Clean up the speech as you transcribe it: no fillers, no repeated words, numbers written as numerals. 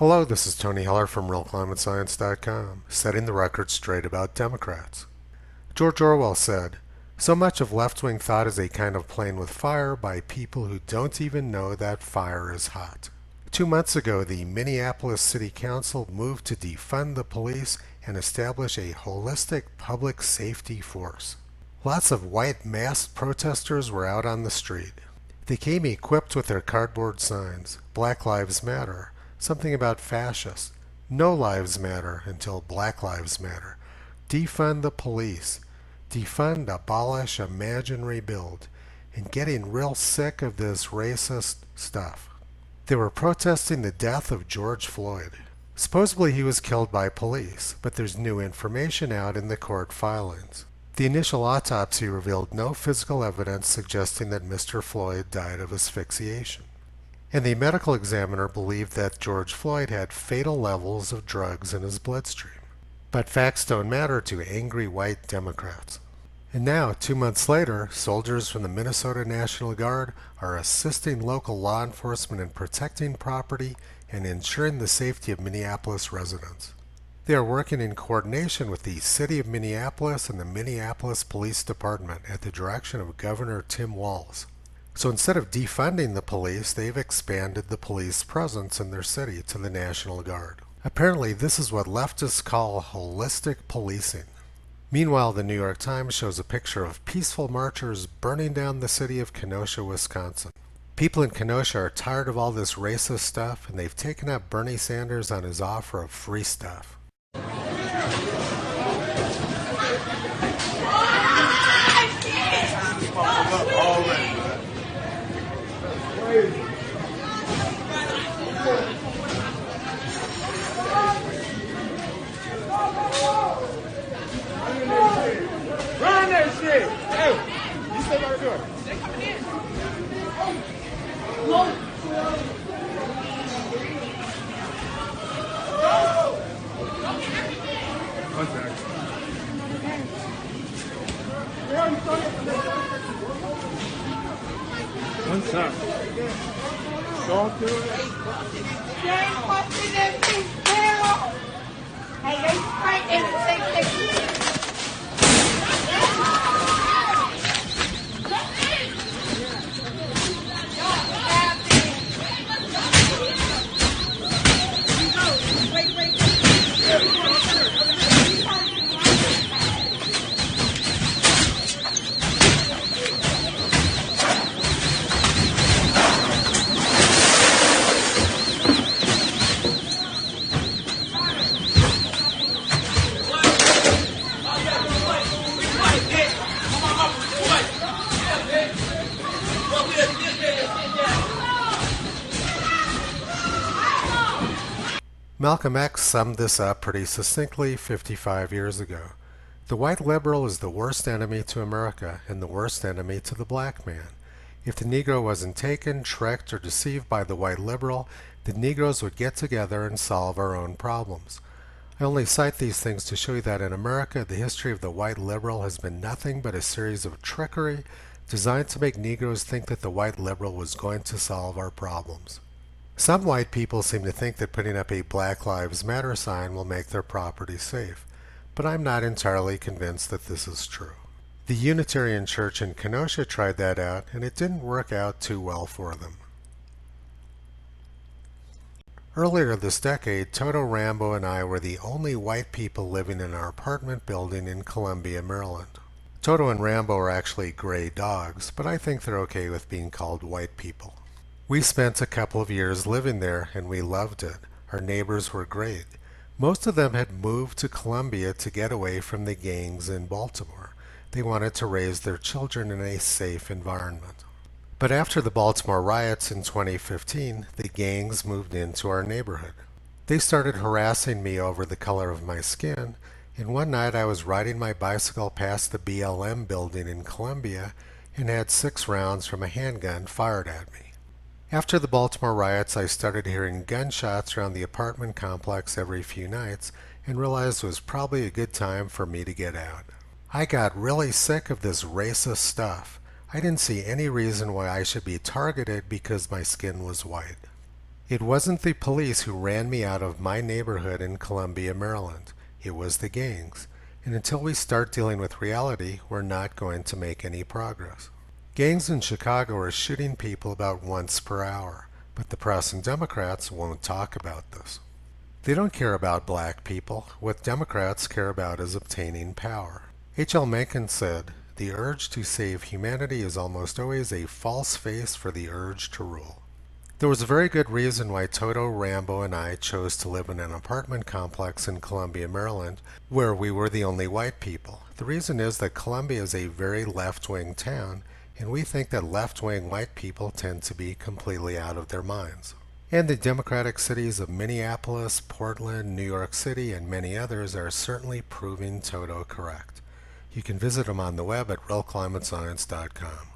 Hello, this is Tony Heller from RealClimateScience.com, setting the record straight about Democrats. George Orwell said, "So much of left-wing thought is a kind of playing with fire by people who don't even know that fire is hot." 2 months ago, the Minneapolis City Council moved to defund the police and establish a holistic public safety force. Lots of white masked protesters were out on the street. They came equipped with their cardboard signs, "Black Lives Matter," something about fascists, "No lives matter until Black Lives Matter," "Defund the police," "Defund, abolish, imagine, rebuild," and getting real sick of this racist stuff. They were protesting the death of George Floyd. Supposedly he was killed by police, but there's new information out in the court filings. The initial autopsy revealed no physical evidence suggesting that Mr. Floyd died of asphyxiation. And the medical examiner believed that George Floyd had fatal levels of drugs in his bloodstream. But facts don't matter to angry white Democrats. And now, 2 months later, soldiers from the Minnesota National Guard are assisting local law enforcement in protecting property and ensuring the safety of Minneapolis residents. They are working in coordination with the City of Minneapolis and the Minneapolis Police Department at the direction of Governor Tim Walz. So instead of defunding the police, they've expanded the police presence in their city to the National Guard. Apparently, this is what leftists call holistic policing. Meanwhile, the New York Times shows a picture of peaceful marchers burning down the city of Kenosha, Wisconsin. People in Kenosha are tired of all this racist stuff, and they've taken up Bernie Sanders on his offer of free stuff. Run that shit! Hey, you stay by the door. They're coming in. One second. One second. Go through it. Hey, they fight everything. Malcolm X summed this up pretty succinctly 55 years ago. The white liberal is the worst enemy to America and the worst enemy to the black man. If the Negro wasn't taken, tricked, or deceived by the white liberal, the Negroes would get together and solve our own problems. I only cite these things to show you that in America, the history of the white liberal has been nothing but a series of trickery designed to make Negroes think that the white liberal was going to solve our problems. Some white people seem to think that putting up a Black Lives Matter sign will make their property safe, but I'm not entirely convinced that this is true. The Unitarian Church in Kenosha tried that out, and it didn't work out too well for them. Earlier this decade, Toto Rambo and I were the only white people living in our apartment building in Columbia, Maryland. Toto and Rambo are actually gray dogs, but I think they're okay with being called white people. We spent a couple of years living there, and we loved it. Our neighbors were great. Most of them had moved to Columbia to get away from the gangs in Baltimore. They wanted to raise their children in a safe environment. But after the Baltimore riots in 2015, the gangs moved into our neighborhood. They started harassing me over the color of my skin, and one night I was riding my bicycle past the BLM building in Columbia and had 6 rounds from a handgun fired at me. After the Baltimore riots, I started hearing gunshots around the apartment complex every few nights and realized it was probably a good time for me to get out. I got really sick of this racist stuff. I didn't see any reason why I should be targeted because my skin was white. It wasn't the police who ran me out of my neighborhood in Columbia, Maryland. It was the gangs. And until we start dealing with reality, we're not going to make any progress. Gangs in Chicago are shooting people about once per hour, but the press and Democrats won't talk about this. They don't care about black people. What Democrats care about is obtaining power. H.L. Mencken said, "The urge to save humanity is almost always a false face for the urge to rule." There was a very good reason why Toto, Rambo, and I chose to live in an apartment complex in Columbia, Maryland, where we were the only white people. The reason is that Columbia is a very left-wing town, and we think that left-wing white people tend to be completely out of their minds. And the Democratic cities of Minneapolis, Portland, New York City, and many others are certainly proving Toto correct. You can visit them on the web at realclimatescience.com.